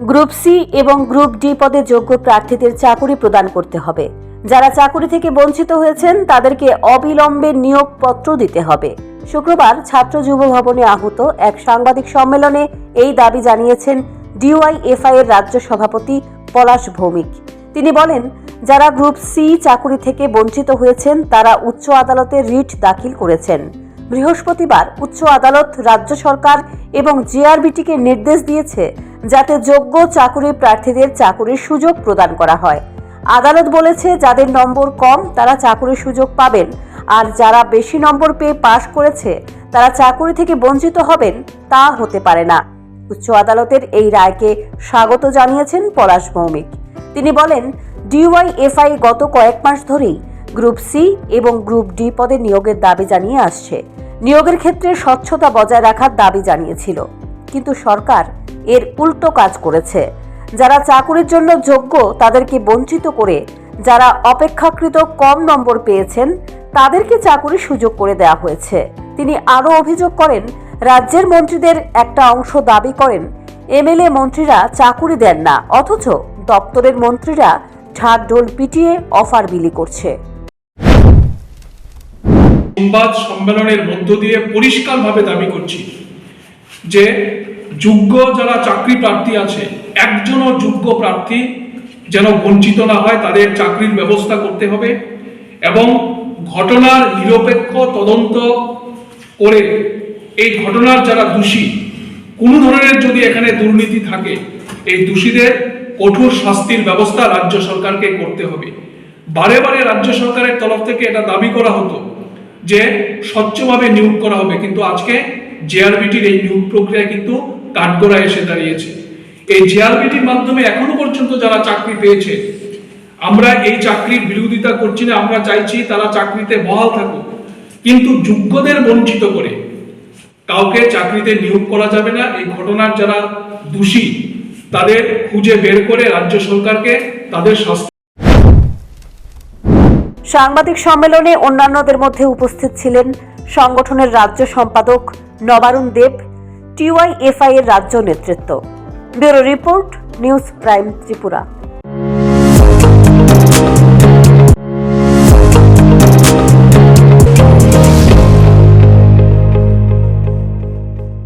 Group C এবং group D পদে যোগ্য প্রার্থীদের চাকরি প্রদান করতে হবে। যারা চাকরি থেকে বঞ্চিত হয়েছেন তাদেরকে অবিলম্বে নিয়োগপত্র দিতে হবে। শুক্রবার ছাত্র যুব ভবনে আহত এক সাংবাদিক সম্মেলনে এই দাবি জানিয়েছেন ডিওয়াইএফআই এর রাজ্য সভাপতি পলাশ ভৌমিক। তিনি বলেন, যারা গ্রুপ সি চাকরি থেকে বঞ্চিত হয়েছেন তারা উচ্চ আদালতে রিট দাখিল করেছেন। বৃহস্পতিবার উচ্চ আদালত রাজ্য সরকার এবং জেআরবিটিকে নির্দেশ দিয়েছে যাতে যোগ্য চাকরি প্রার্থীদের চাকরির সুযোগ প্রদান করা হয়। আদালত বলেছে, যাদের নম্বর কম তারা চাকরির সুযোগ পাবেন, আর যারা বেশি নম্বর পেয়ে পাশ করেছে তারা চাকরি থেকে বঞ্চিত হবেন, তা হতে পারে না। উচ্চ আদালতের এই রায়কে স্বাগত জানিয়েছেন পলাশ ভৌমিক। তিনি বলেন, ডিওয়াইএফআই গত কয়েক মাস ধরেই গ্রুপ সি এবং গ্রুপ ডি পদে নিয়োগের দাবি জানিয়ে আসছে। নিয়োগের ক্ষেত্রে স্বচ্ছতা বজায় রাখার দাবি জানিয়েছিল, কিন্তু সরকার এর উল্টো কাজ করেছে। যারা চাকরির জন্য যোগ্য তাদেরকে বঞ্চিত করে যারা অপেক্ষাকৃত কম নম্বর পেয়েছেন তাদেরকে চাকরির সুযোগ করে দেওয়া হয়েছে। তিনি আরও অভিযোগ করেন, রাজ্যের মন্ত্রীদের একটা অংশ দাবি করেন এমএলএ মন্ত্রীরা চাকরি দেন না, অথচ দপ্তরের মন্ত্রীরা ঢাকঢোল পিটিয়ে অফার বিলি করছে। সংবাদ সম্মেলনের মধ্য দিয়ে পরিষ্কারভাবে দাবি করছি যে যোগ্য যারা চাকরি প্রার্থী আছে, একজনও যোগ্য প্রার্থী যেন বঞ্চিত না হয়, তাদের চাকরির ব্যবস্থা করতে হবে এবং ঘটনার নিরপেক্ষ তদন্ত করে এই ঘটনার যারা দোষী, কোনো ধরনের যদি এখানে দুর্নীতি থাকে, এই দোষীদের কঠোর শাস্তির ব্যবস্থা রাজ্য সরকারকে করতে হবে। বারে বারে রাজ্য সরকারের তরফ থেকে এটা দাবি করা হতো যে স্বচ্ছভাবে নিয়োগ করা হবে, কিন্তু আজকে জেআরবিটির এই নিয়োগ প্রক্রিয়া কিন্তু কাঠগড়ায় এসে দাঁড়িয়েছে। এই জেআরবিটির মাধ্যমে এখনো পর্যন্ত যারা চাকরি পেয়েছে, আমরা এই চাকরির বিরোধিতা করছি না, আমরা চাইছি তারা চাকরিতে বহাল থাকুক, কিন্তু যোগ্যদের বঞ্চিত করে কাউকে চাকরিতে নিয়োগ করা যাবে না। এই ঘটনার যারা দোষী তাদের খুঁজে বের করে রাজ্য সরকারকে তাদের শাস্তি। সাংবাদিক সম্মেলনে অন্যান্যদের মধ্যে উপস্থিত ছিলেন সংগঠনের রাজ্য সম্পাদক নবারুণ দেব, ডিওয়াইএফআই এর রাজ্য নেতৃত্ব। Bureau report, news prime Tripura.